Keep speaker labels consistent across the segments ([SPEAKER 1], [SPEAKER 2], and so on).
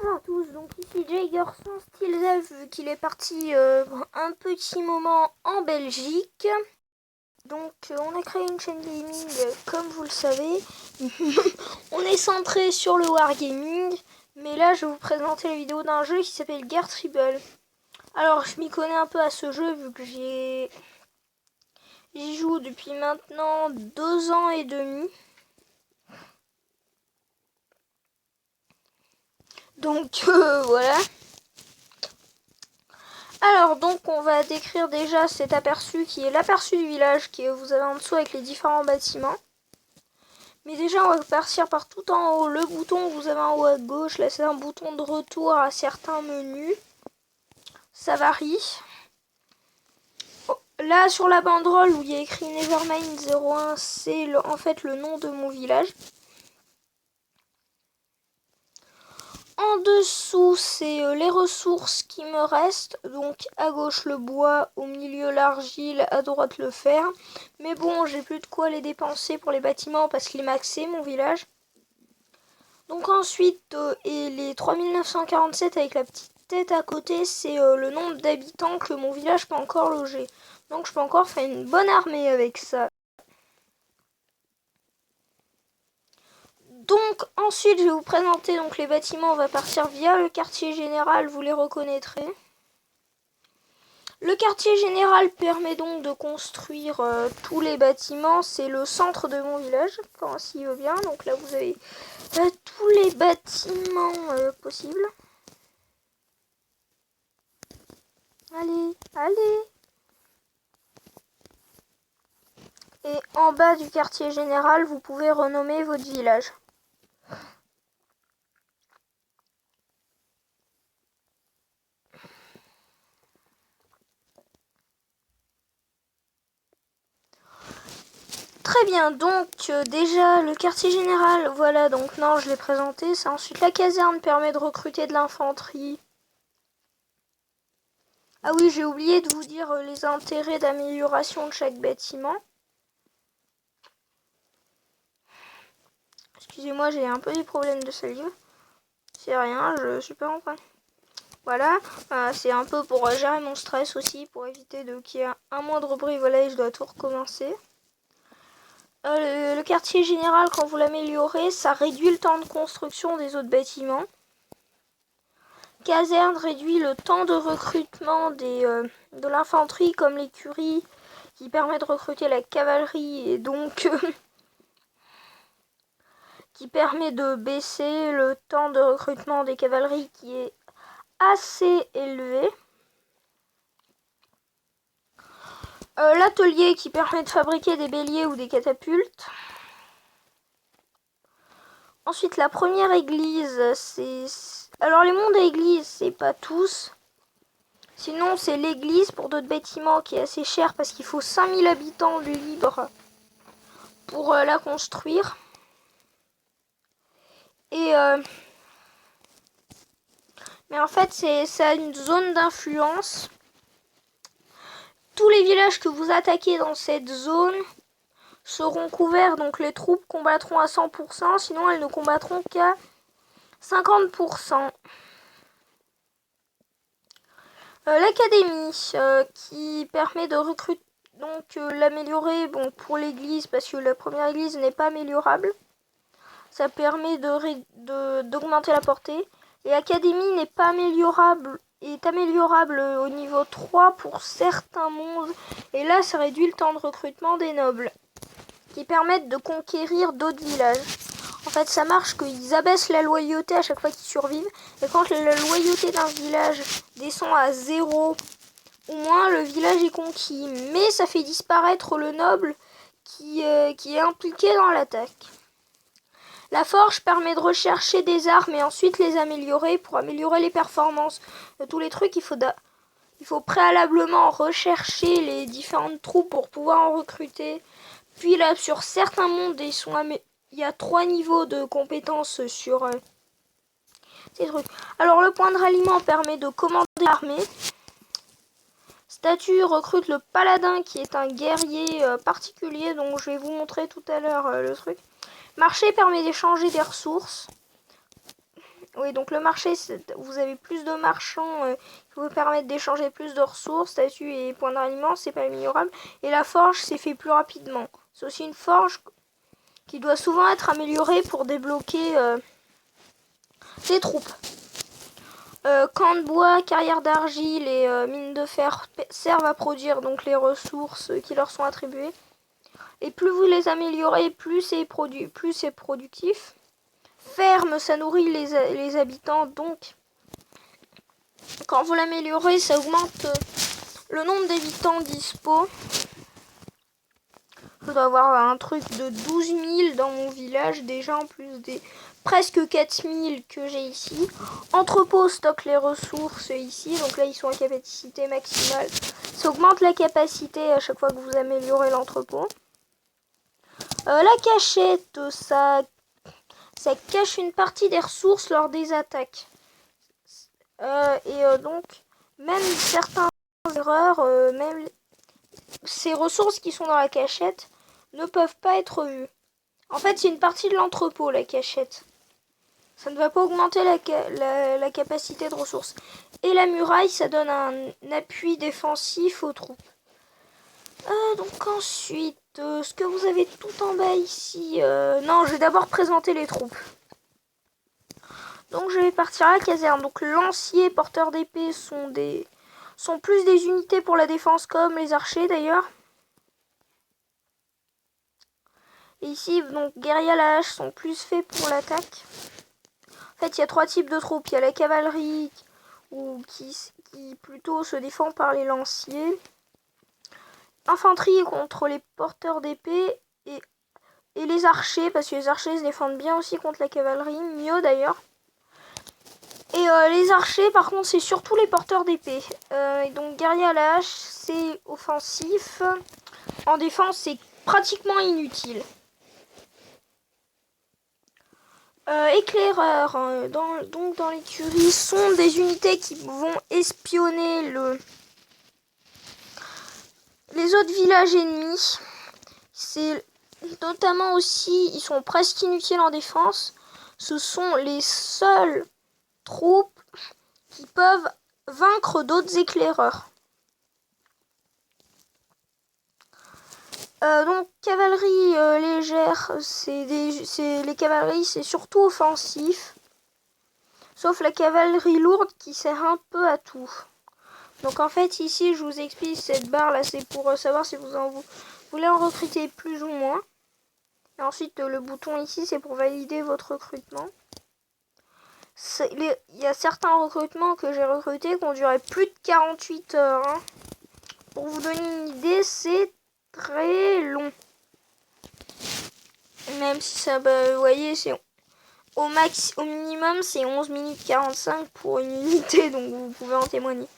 [SPEAKER 1] Bonjour à tous, donc ici Jaeger sans style elf vu qu'il est parti un petit moment en Belgique. Donc on a créé une chaîne gaming comme vous le savez. On est centré sur le wargaming, mais là je vais vous présenter la vidéo d'un jeu qui s'appelle Guerre Tribal. Alors je m'y connais un peu à ce jeu vu que j'y joue depuis maintenant 2 ans et demi. Donc voilà. Alors donc on va décrire déjà cet aperçu qui est l'aperçu du village que vous avez en dessous avec les différents bâtiments. Mais déjà on va partir par tout en haut. Le bouton que vous avez en haut à gauche, là c'est un bouton de retour à certains menus. Ça varie. Là sur la banderole où il y a écrit Nevermind 01, c'est en fait le nom de mon village. En dessous, c'est les ressources qui me restent. Donc à gauche le bois, au milieu l'argile, à droite le fer. Mais bon, j'ai plus de quoi les dépenser pour les bâtiments parce qu'il est maxé mon village. Donc ensuite, et les 3947 avec la petite tête à côté, c'est le nombre d'habitants que mon village peut encore loger. Donc je peux encore faire une bonne armée avec ça. Donc ensuite je vais vous présenter donc les bâtiments, on va partir via le quartier général, vous les reconnaîtrez. Le quartier général permet donc de construire tous les bâtiments, c'est le centre de mon village, quand s'il veut bien. Donc là vous avez tous les bâtiments possibles. Allez, allez. Et en bas du quartier général, vous pouvez renommer votre village. Très bien, donc déjà le quartier général, voilà, donc non, je l'ai présenté. C'est ensuite la caserne permet de recruter de l'infanterie. Ah oui, j'ai oublié de vous dire les intérêts d'amélioration de chaque bâtiment. Excusez-moi, j'ai un peu des problèmes de salive. C'est rien, je suis pas en train. Voilà, c'est un peu pour gérer mon stress aussi, pour éviter qu'il y ait un moindre bruit. Voilà, et je dois tout recommencer. Le quartier général, quand vous l'améliorez, ça réduit le temps de construction des autres bâtiments. Caserne réduit le temps de recrutement de l'infanterie comme l'écurie qui permet de recruter la cavalerie et donc qui permet de baisser le temps de recrutement des cavaleries qui est assez élevé. L'atelier qui permet de fabriquer des béliers ou des catapultes. Ensuite, la première église, c'est... Alors, les mondes églises, c'est pas tous. Sinon, c'est l'église pour d'autres bâtiments qui est assez cher parce qu'il faut 5000 habitants de libre pour la construire. Et... Mais en fait, ça a une zone d'influence. Tous les villages que vous attaquez dans cette zone seront couverts, donc les troupes combattront à 100%, sinon elles ne combattront qu'à 50%. L'académie qui permet de recruter, donc l'améliorer pour l'église, parce que la première église n'est pas améliorable. Ça permet d'augmenter la portée. Et l'académie n'est pas améliorable, est améliorable au niveau 3 pour certains mondes. Et là, ça réduit le temps de recrutement des nobles, qui permettent de conquérir d'autres villages. En fait, ça marche qu'ils abaissent la loyauté à chaque fois qu'ils survivent. Et quand la loyauté d'un village descend à 0, au moins le village est conquis. Mais ça fait disparaître le noble qui est impliqué dans l'attaque. La forge permet de rechercher des armes et ensuite les améliorer. Pour améliorer les performances de tous les trucs, il faut préalablement rechercher les différentes troupes pour pouvoir en recruter. Puis là, sur certains mondes, il y a 3 niveaux de compétences sur ces trucs. Alors, le point de ralliement permet de commander l'armée. Statue recrute le paladin qui est un guerrier particulier, donc je vais vous montrer tout à l'heure le truc. Marché permet d'échanger des ressources. Oui, donc le marché, vous avez plus de marchands qui vous permettent d'échanger plus de ressources, statues et points de ralliement, c'est pas améliorable. Et la forge, c'est fait plus rapidement. C'est aussi une forge qui doit souvent être améliorée pour débloquer des troupes. Camps de bois, carrières d'argile et mines de fer servent à produire donc les ressources qui leur sont attribuées. Et plus vous les améliorez, plus c'est productif. Ferme, ça nourrit les habitants, donc quand vous l'améliorez, ça augmente le nombre d'habitants dispo. Je dois avoir un truc de 12 000 dans mon village déjà, en plus des presque 4 000 que j'ai ici. Entrepôt stocke les ressources ici, donc là ils sont à capacité maximale. Ça augmente la capacité à chaque fois que vous améliorez l'entrepôt. La cachette, ça cache une partie des ressources lors des attaques. Donc, même certaines erreurs, même ces ressources qui sont dans la cachette ne peuvent pas être vues. En fait, c'est une partie de l'entrepôt, la cachette. Ça ne va pas augmenter la capacité de ressources. Et la muraille, ça donne un appui défensif aux troupes. Donc ensuite, ce que vous avez tout en bas ici... non, je vais d'abord présenter les troupes. Donc je vais partir à la caserne. Donc lanciers, porteurs d'épée sont plus des unités pour la défense comme les archers d'ailleurs. Et ici, donc guerriers à la hache sont plus faits pour l'attaque. En fait, il y a 3 types de troupes. Il y a la cavalerie qui plutôt se défend par les lanciers. Infanterie contre les porteurs d'épée et les archers, parce que les archers se défendent bien aussi contre la cavalerie, mieux d'ailleurs. Et les archers, par contre, c'est surtout les porteurs d'épée. Et donc, guerrier à la hache, c'est offensif. En défense, c'est pratiquement inutile. Éclaireurs, donc dans l'écurie, sont des unités qui vont espionner les autres villages ennemis. C'est notamment aussi, ils sont presque inutiles en défense. Ce sont les seules troupes qui peuvent vaincre d'autres éclaireurs. Donc cavalerie légère, les cavaleries, c'est surtout offensif. Sauf la cavalerie lourde qui sert un peu à tout. Donc en fait ici je vous explique, cette barre là c'est pour savoir si vous voulez en recruter plus ou moins. Et ensuite le bouton ici c'est pour valider votre recrutement. Il y a certains recrutements que j'ai recrutés qui ont duré plus de 48 heures. Hein. Pour vous donner une idée, c'est très long. Même si ça, vous voyez, c'est au minimum, c'est 11 minutes 45 pour une unité, donc vous pouvez en témoigner.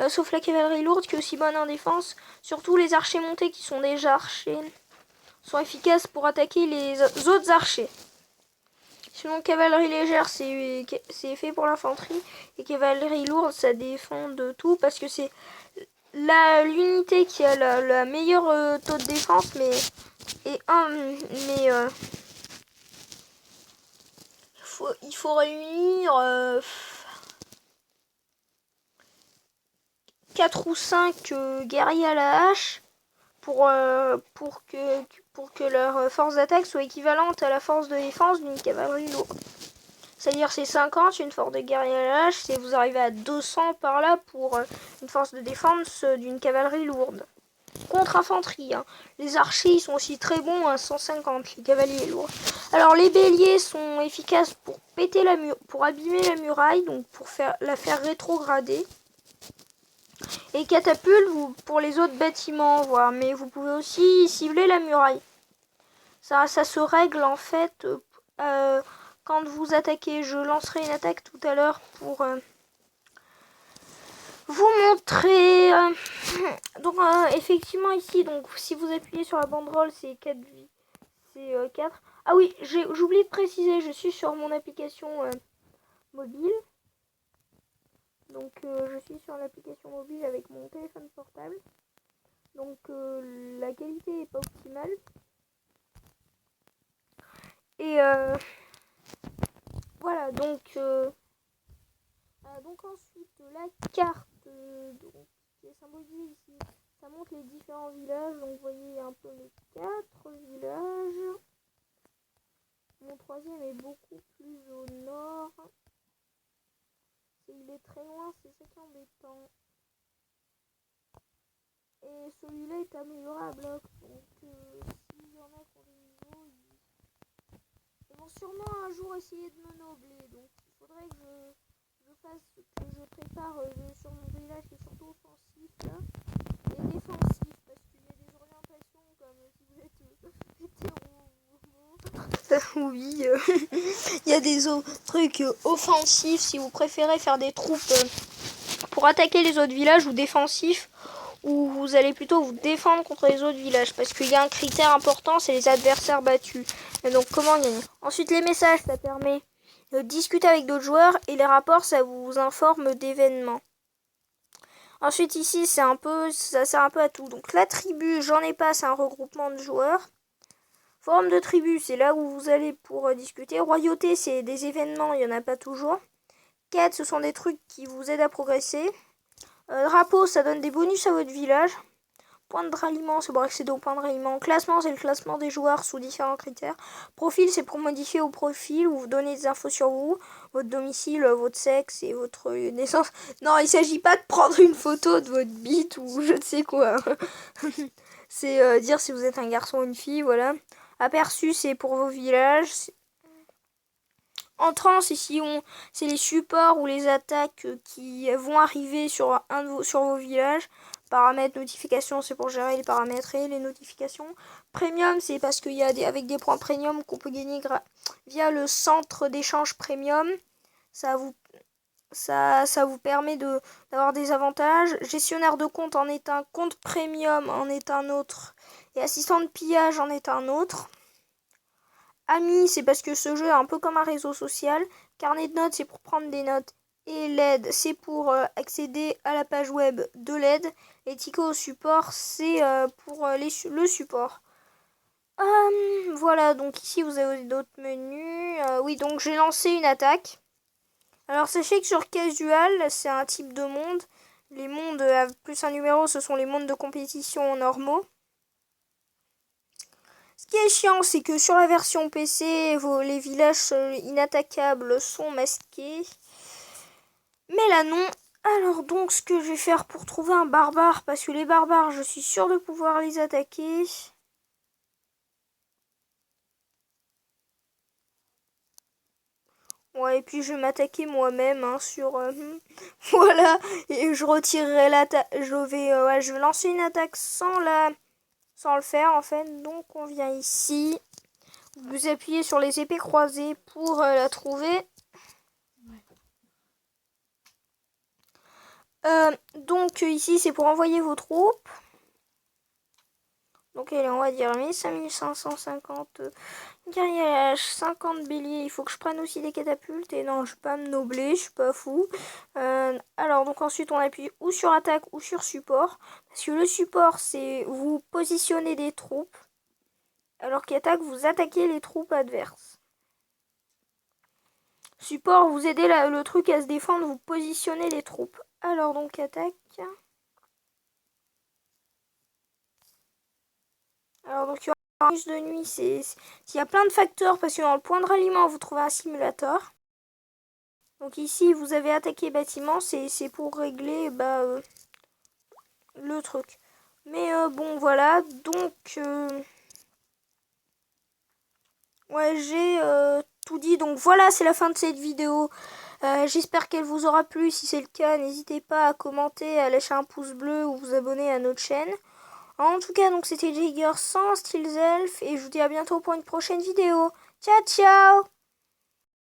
[SPEAKER 1] Sauf la cavalerie lourde qui est aussi bonne en défense. Surtout les archers montés qui sont déjà archers sont efficaces pour attaquer les autres archers. Sinon, cavalerie légère, c'est fait pour l'infanterie. Et cavalerie lourde, ça défend de tout parce que c'est l'unité qui a la meilleure taux de défense, mais il faut réunir 4 ou 5 guerriers à la hache pour que leur force d'attaque soit équivalente à la force de défense d'une cavalerie lourde. C'est-à-dire c'est 50, une force de guerrier à la hache, c'est vous arrivez à 200 par là pour une force de défense d'une cavalerie lourde. Contre infanterie, hein. Les archers ils sont aussi très bons à 150, les cavaliers lourds. Alors les béliers sont efficaces pour péter pour abîmer la muraille, donc pour la faire rétrograder. Et catapultes pour les autres bâtiments, voilà. Mais vous pouvez aussi cibler la muraille. Ça se règle en fait quand vous attaquez. Je lancerai une attaque tout à l'heure pour vous montrer. Donc effectivement ici, donc si vous appuyez sur la banderole, c'est 4 vies. C'est 4. Ah oui, j'oublie de préciser, je suis sur mon application mobile. Donc je suis sur l'application mobile avec mon téléphone portable. Donc la qualité n'est pas optimale. Et voilà. voilà, donc ensuite la carte qui est symbolisée ici, ça montre les différents villages. Donc vous voyez un peu les 4 villages. Mon troisième est beaucoup plus au nord. Il est très loin, c'est ça qui est embêtant. Et celui-là est améliorable. Donc s'il y en a qui ont des niveaux, ils vont sûrement un jour essayer de me nobler. Donc il faudrait que je prépare sur mon village qui est surtout offensif là. Et défensif, parce qu'il y a des orientations comme si vous êtes hétéro. Oui, il y a des trucs offensifs si vous préférez faire des troupes pour attaquer les autres villages, ou défensifs où vous allez plutôt vous défendre contre les autres villages, parce qu'il y a un critère important, c'est les adversaires battus. Et donc comment gagner. Ensuite les messages, ça permet de discuter avec d'autres joueurs, et les rapports, ça vous informe d'événements. Ensuite ici ça sert un peu à tout. Donc la tribu, j'en ai pas, c'est un regroupement de joueurs. Forum de tribu, c'est là où vous allez pour discuter. Royauté, c'est des événements, il n'y en a pas toujours. Quête, ce sont des trucs qui vous aident à progresser. Drapeau, ça donne des bonus à votre village. Point de ralliement, c'est pour accéder au point de ralliement. Classement, c'est le classement des joueurs sous différents critères. Profil, c'est pour modifier vos profils ou vous donner des infos sur vous, votre domicile, votre sexe et votre naissance. Non, il ne s'agit pas de prendre une photo de votre bite ou je ne sais quoi. C'est dire si vous êtes un garçon ou une fille, voilà. Aperçu, c'est pour vos villages. Entrance, ici, c'est les supports ou les attaques qui vont arriver sur vos villages. Paramètres, notifications, c'est pour gérer les paramètres et les notifications. Premium, c'est parce qu'il y a avec des points premium qu'on peut gagner via le centre d'échange premium. Ça vous permet d'avoir des avantages. Gestionnaire de compte en est un, compte premium en est un autre. Et assistant de pillage en est un autre. Amis, c'est parce que ce jeu est un peu comme un réseau social. Carnet de notes, c'est pour prendre des notes. Et LED, c'est pour accéder à la page web de LED. Et Tico au support, c'est pour le support. Voilà, donc ici vous avez d'autres menus. Oui, donc j'ai lancé une attaque. Alors sachez que sur Casual, c'est un type de monde. Les mondes plus un numéro, ce sont les mondes de compétition normaux. Ce qui est chiant, c'est que sur la version PC, les villages inattaquables sont masqués. Mais là, non. Alors donc, ce que je vais faire pour trouver un barbare, parce que les barbares, je suis sûre de pouvoir les attaquer. Ouais, et puis je vais m'attaquer moi-même sur... voilà, et je retirerai l'attaque. Je vais lancer une attaque sans le faire en fait. Donc on vient ici. Vous appuyez sur les épées croisées pour la trouver. Donc ici c'est pour envoyer vos troupes. Donc allez, on va dire 5550 guerriers, 50 béliers. Il faut que je prenne aussi des catapultes. Et non, je vais pas me nobler, je suis pas fou. Alors donc ensuite on appuie ou sur attaque ou sur support. Parce que le support c'est vous positionnez des troupes. Alors qu'attaque, vous attaquez les troupes adverses. Support, vous aidez le truc à se défendre, vous positionnez les troupes. Alors donc attaque. Alors donc il y aura un de nuit, il y a plein de facteurs parce que dans le point de ralliement vous trouvez un simulateur. Donc ici vous avez attaqué bâtiment, c'est pour régler le truc. Mais bon voilà, donc ouais j'ai tout dit. Donc voilà, c'est la fin de cette vidéo. J'espère qu'elle vous aura plu. Si c'est le cas, n'hésitez pas à commenter, à lâcher un pouce bleu ou vous abonner à notre chaîne. En tout cas, donc c'était Jagger sans Steel's Elf et je vous dis à bientôt pour une prochaine vidéo. Ciao ciao!